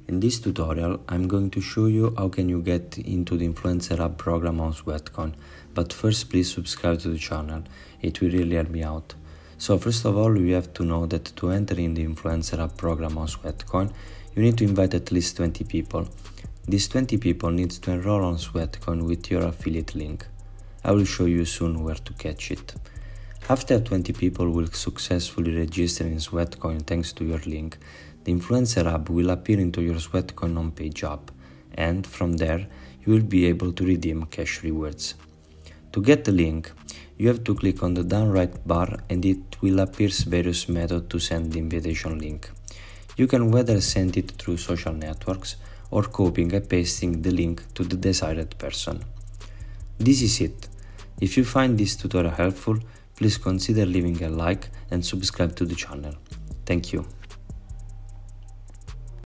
In this tutorial, I'm going to show you how can you get into the Influencer Hub program on Sweatcoin, but first please subscribe to the channel, it will really help me out. So first of all, you have to know that to enter in the Influencer Hub program on Sweatcoin, you need to invite at least 20 people. These 20 people need to enroll on Sweatcoin with your affiliate link. I will show you soon where to catch it. After 20 people will successfully register in Sweatcoin thanks to your link, the Influencer Hub will appear into your Sweatcoin homepage app, and from there you will be able to redeem cash rewards. To get the link, you have to click on the down right bar and it will appear various methods to send the invitation link. You can whether send it through social networks or copying and pasting the link to the desired person. This is it. If you find this tutorial helpful, please consider leaving a like and subscribe to the channel. Thank you.